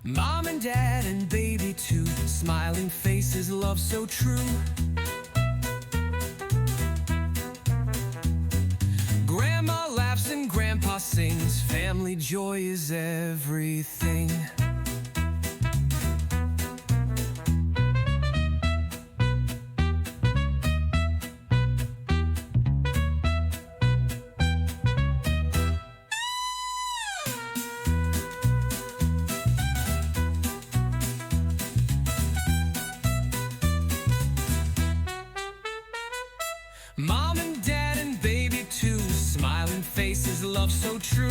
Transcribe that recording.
Mom and dad and baby too, smiling faces, love so true. Grandma laughs and grandpa sings, family joy is everything. Mom and dad and baby too, smiling faces, love so true.